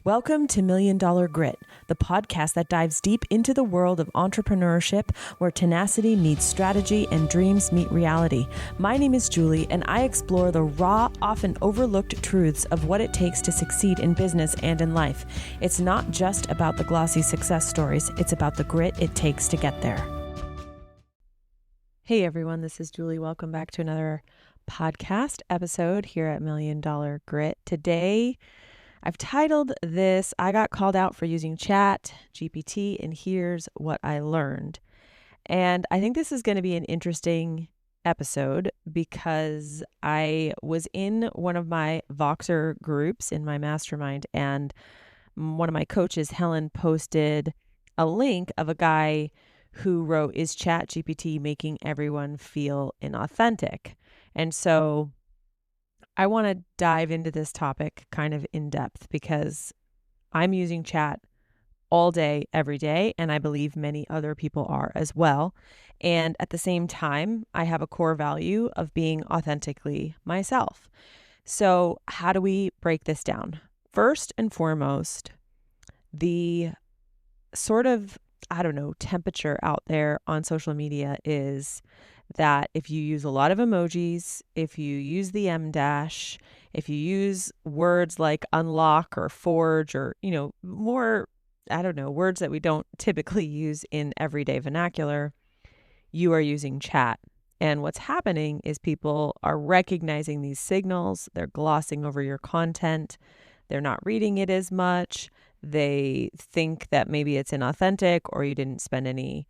Welcome to Million Dollar Grit, the podcast that dives deep into the world of entrepreneurship where tenacity meets strategy and dreams meet reality. My name is Julie, and I explore the raw, often overlooked truths of what it takes to succeed in business and in life. It's not just about the glossy success stories, it's about the grit it takes to get there. Hey everyone, this is Julie. Welcome back to another podcast episode here at Million Dollar Grit. Today, I've titled this, I got called out for using ChatGPT, and here's what I learned. And I think this is going to be an interesting episode because I was in one of my Voxer groups in my mastermind, and one of my coaches, Helen, posted a link of a guy who wrote, "Is ChatGPT making everyone feel inauthentic?" And so I want to dive into this topic kind of in depth because I'm using chat all day, every day, and I believe many other people are as well. And at the same time, I have a core value of being authentically myself. So how do we break this down? First and foremost, the sort of, temperature out there on social media is that if you use a lot of emojis, if you use the M dash, if you use words like unlock or forge or, more, words that we don't typically use in everyday vernacular, you are using chat. And what's happening is people are recognizing these signals. They're glossing over your content. They're not reading it as much. They think that maybe it's inauthentic or you didn't spend any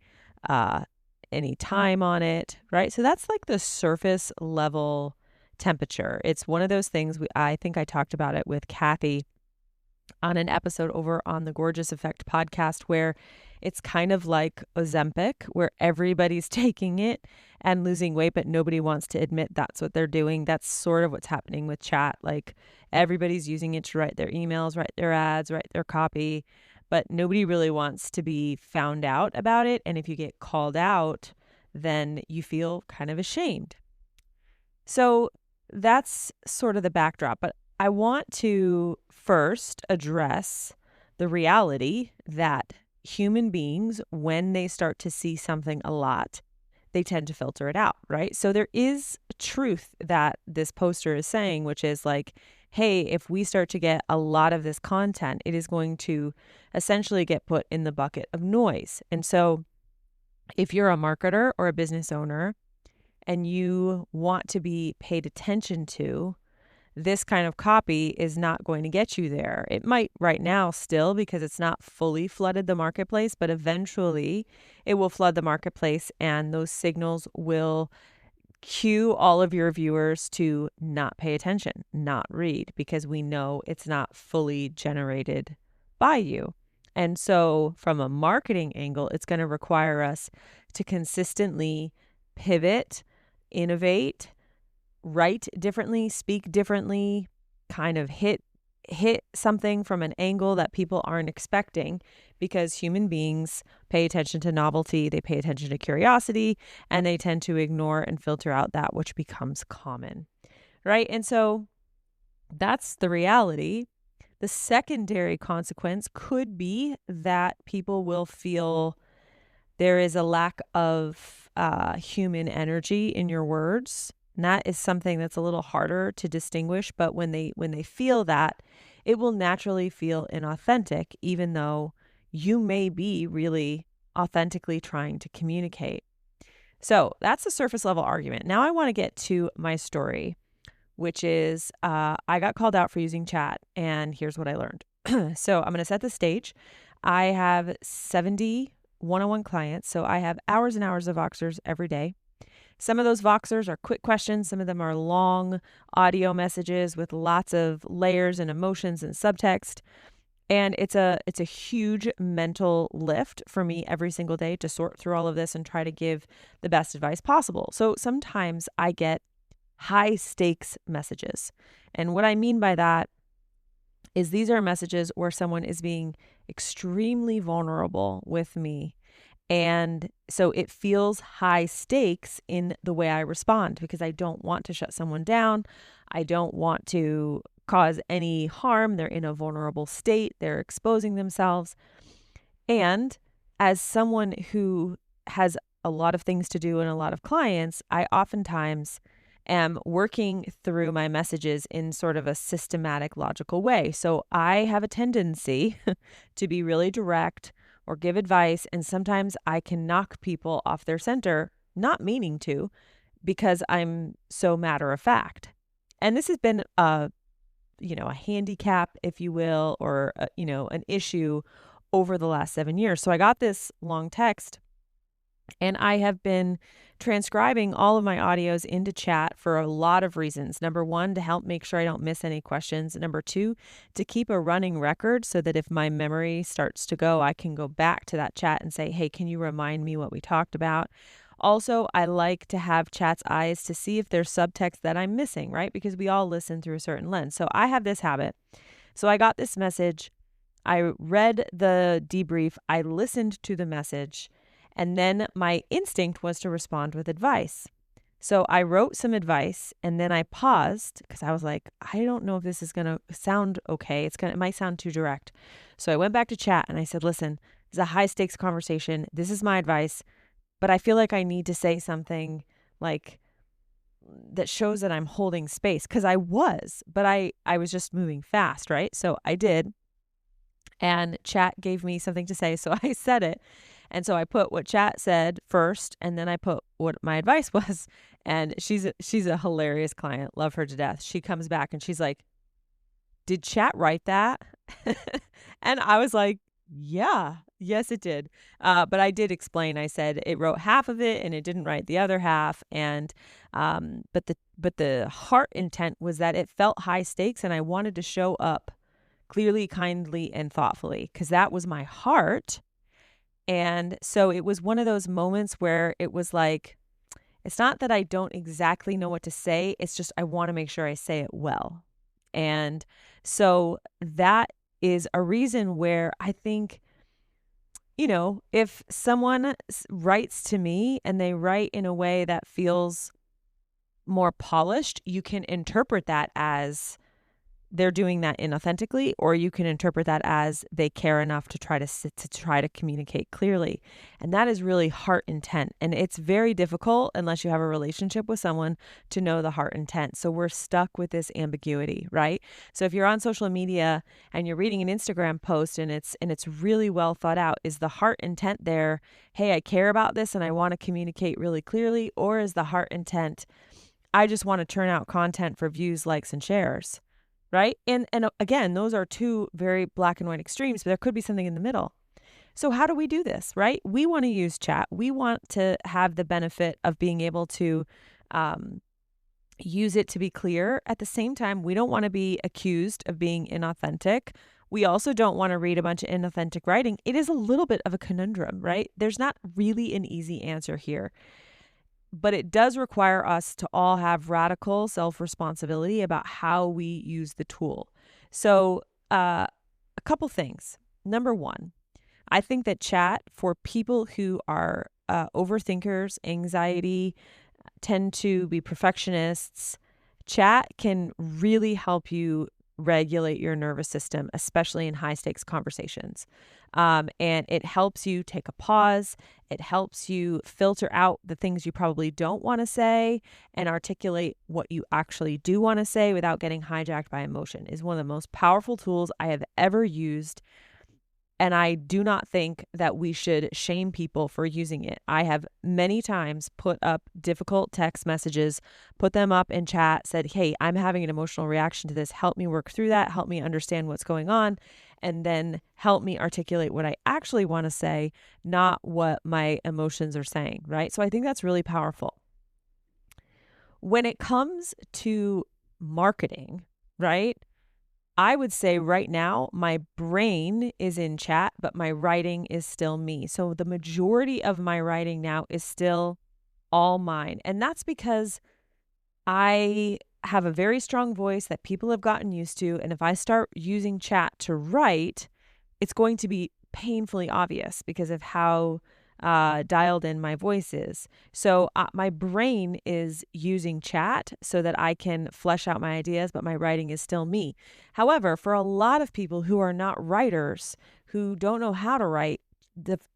time on it, right? So that's like the surface level temperature. It's one of those things I think I talked about it with Kathy on an episode over on the Gorgeous Effect podcast, where it's kind of like Ozempic, where everybody's taking it and losing weight, but nobody wants to admit that's what they're doing. That's sort of what's happening with chat. Like everybody's using it to write their emails, write their ads, write their copy, but nobody really wants to be found out about it. And if you get called out, then you feel kind of ashamed. So that's sort of the backdrop. But I want to first address the reality that human beings, when they start to see something a lot, they tend to filter it out, right? So there is truth that this poster is saying, which is like, hey, if we start to get a lot of this content, it is going to essentially get put in the bucket of noise. And so if you're a marketer or a business owner and you want to be paid attention to, this kind of copy is not going to get you there. It might right now still because it's not fully flooded the marketplace, but eventually it will flood the marketplace and those signals will cue all of your viewers to not pay attention, not read, because we know it's not fully generated by you. And so from a marketing angle, it's going to require us to consistently pivot, innovate, write differently, speak differently, kind of hit something from an angle that people aren't expecting, because human beings pay attention to novelty, they pay attention to curiosity, and they tend to ignore and filter out that which becomes common, right? And so that's the reality. The secondary consequence could be that people will feel there is a lack of human energy in your words. And that is something that's a little harder to distinguish, but when they feel that, it will naturally feel inauthentic, even though you may be really authentically trying to communicate. So that's the surface level argument. Now I want to get to my story, which is I got called out for using chat, and here's what I learned. So I'm going to set the stage. I have 70 one-on-one clients, so I have hours and hours of Voxers every day. Some of those Voxers are quick questions. Some of them are long audio messages with lots of layers and emotions and subtext. And it's a huge mental lift for me every single day to sort through all of this and try to give the best advice possible. So sometimes I get high stakes messages. And what I mean by that is these are messages where someone is being extremely vulnerable with me. And so it feels high stakes in the way I respond because I don't want to shut someone down. I don't want to cause any harm. They're in a vulnerable state. They're exposing themselves. And as someone who has a lot of things to do and a lot of clients, I oftentimes am working through my messages in sort of a systematic, logical way. So I have a tendency to be really direct or give advice. And sometimes I can knock people off their center, not meaning to, because I'm so matter of fact. And this has been a handicap, if you will, or an issue over the last 7 years. So I got this long text, and I have been transcribing all of my audios into chat for a lot of reasons. Number one, to help make sure I don't miss any questions. Number two, to keep a running record so that if my memory starts to go, I can go back to that chat and say, hey, can you remind me what we talked about? Also, I like to have chat's eyes to see if there's subtext that I'm missing, right? Because we all listen through a certain lens. So I have this habit. So I got this message. I read the debrief. I listened to the message. And then my instinct was to respond with advice. So I wrote some advice and then I paused because I was like, I don't know if this is going to sound okay. It might sound too direct. So I went back to chat and I said, listen, this is a high stakes conversation. This is my advice, but I feel like I need to say something like that shows that I'm holding space, because I was, but I was just moving fast, right? So I did. And chat gave me something to say. So I said it. And so I put what chat said first, and then I put what my advice was. And she's a hilarious client. Love her to death. She comes back and she's like, did chat write that? And I was like, yeah, yes, it did. But I did explain. I said it wrote half of it and it didn't write the other half. And but the heart intent was that it felt high stakes, and I wanted to show up clearly, kindly, and thoughtfully, because that was my heart. And so it was one of those moments where it was like, it's not that I don't exactly know what to say. It's just I want to make sure I say it well. And so that is a reason where I think, if someone writes to me and they write in a way that feels more polished, you can interpret that as they're doing that inauthentically, or you can interpret that as they care enough to try to communicate clearly. And that is really heart intent. And it's very difficult unless you have a relationship with someone to know the heart intent. So we're stuck with this ambiguity, right? So if you're on social media and you're reading an Instagram post and it's really well thought out, is the heart intent there, hey, I care about this and I want to communicate really clearly? Or is the heart intent, I just want to turn out content for views, likes, and shares? Right? And again, those are two very black and white extremes, but there could be something in the middle. So how do we do this, right? We want to use chat. We want to have the benefit of being able to use it to be clear. At the same time, we don't want to be accused of being inauthentic. We also don't want to read a bunch of inauthentic writing. It is a little bit of a conundrum, right? There's not really an easy answer here. But it does require us to all have radical self-responsibility about how we use the tool. So a couple things. Number one, I think that chat, for people who are overthinkers, anxiety, tend to be perfectionists, chat can really help you regulate your nervous system, especially in high stakes conversations. And it helps you take a pause. It helps you filter out the things you probably don't want to say and articulate what you actually do want to say without getting hijacked by emotion. Is one of the most powerful tools I have ever used. And I do not think that we should shame people for using it. I have many times put up difficult text messages, put them up in chat, said, hey, I'm having an emotional reaction to this. Help me work through that. Help me understand what's going on. And then help me articulate what I actually want to say, not what my emotions are saying, right? So I think that's really powerful. When it comes to marketing, right? I would say right now, my brain is in chat, but my writing is still me. So the majority of my writing now is still all mine. And that's because I have a very strong voice that people have gotten used to. And if I start using chat to write, it's going to be painfully obvious because of how dialed in my voice is. So my brain is using chat so that I can flesh out my ideas, but my writing is still me. However, for a lot of people who are not writers, who don't know how to write,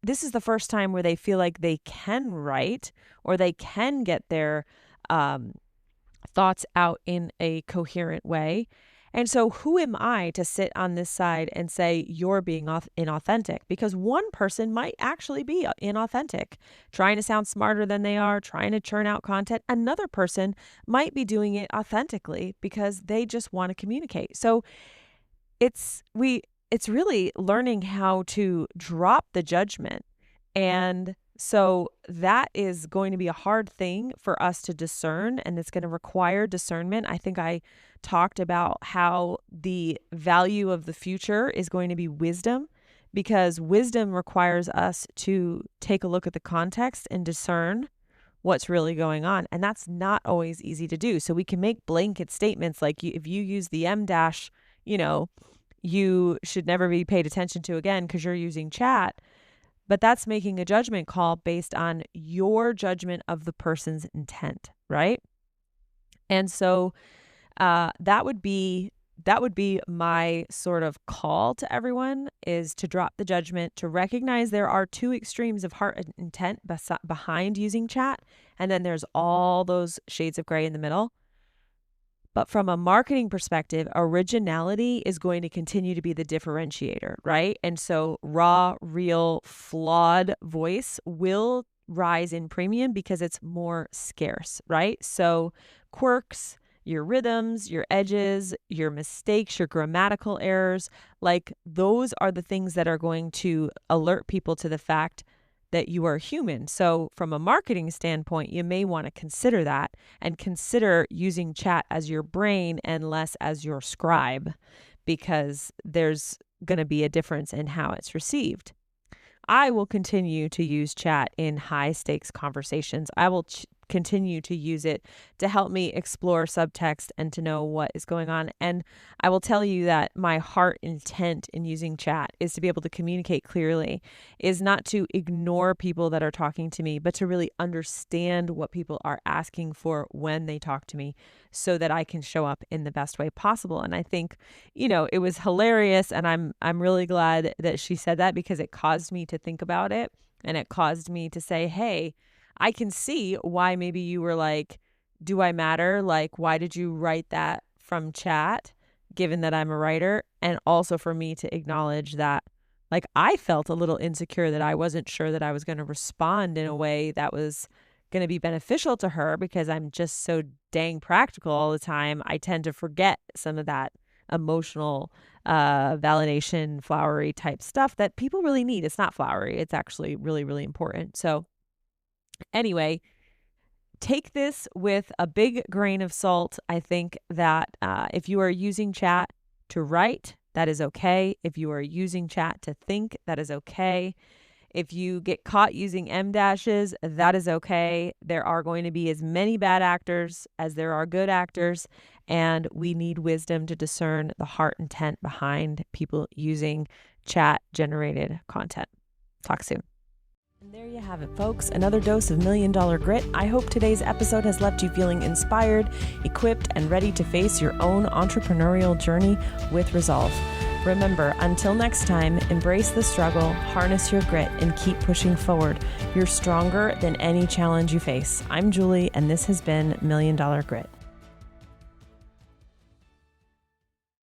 this is the first time where they feel like they can write or they can get their thoughts out in a coherent way. And so who am I to sit on this side and say you're being inauthentic? Because one person might actually be inauthentic, trying to sound smarter than they are, trying to churn out content. Another person might be doing it authentically because they just want to communicate. So it's really learning how to drop the judgment. And so that is going to be a hard thing for us to discern, and it's going to require discernment. I think I talked about how the value of the future is going to be wisdom, because wisdom requires us to take a look at the context and discern what's really going on. And that's not always easy to do. So we can make blanket statements like if you use the M dash, you should never be paid attention to again because you're using chat. But that's making a judgment call based on your judgment of the person's intent, right? And so that would be my sort of call to everyone, is to drop the judgment, to recognize there are two extremes of heart and intent behind using chat, and then there's all those shades of gray in the middle. But from a marketing perspective, originality is going to continue to be the differentiator, right? And so raw, real, flawed voice will rise in premium because it's more scarce, right? So quirks, your rhythms, your edges, your mistakes, your grammatical errors, like those are the things that are going to alert people to the fact that you are human. So from a marketing standpoint, you may want to consider that and consider using chat as your brain and less as your scribe, because there's going to be a difference in how it's received. I will continue to use chat in high stakes conversations. I will continue to use it to help me explore subtext and to know what is going on. And I will tell you that my heart intent in using chat is to be able to communicate clearly, is not to ignore people that are talking to me, but to really understand what people are asking for when they talk to me so that I can show up in the best way possible. And I think, it was hilarious. And I'm really glad that she said that, because it caused me to think about it. And it caused me to say, hey, I can see why maybe you were like, do I matter? Like, why did you write that from chat, given that I'm a writer? And also for me to acknowledge that, like, I felt a little insecure that I wasn't sure that I was going to respond in a way that was going to be beneficial to her, because I'm just so dang practical all the time. I tend to forget some of that emotional validation, flowery type stuff that people really need. It's not flowery. It's actually really, really important. So anyway, take this with a big grain of salt. I think that if you are using chat to write, that is okay. If you are using chat to think, that is okay. If you get caught using M dashes, that is okay. There are going to be as many bad actors as there are good actors, and we need wisdom to discern the heart intent behind people using chat-generated content. Talk soon. And there you have it, folks. Another dose of $1 Million Grit. I hope today's episode has left you feeling inspired, equipped, and ready to face your own entrepreneurial journey with resolve. Remember, until next time, embrace the struggle, harness your grit, and keep pushing forward. You're stronger than any challenge you face. I'm Julie, and this has been $1 Million Grit.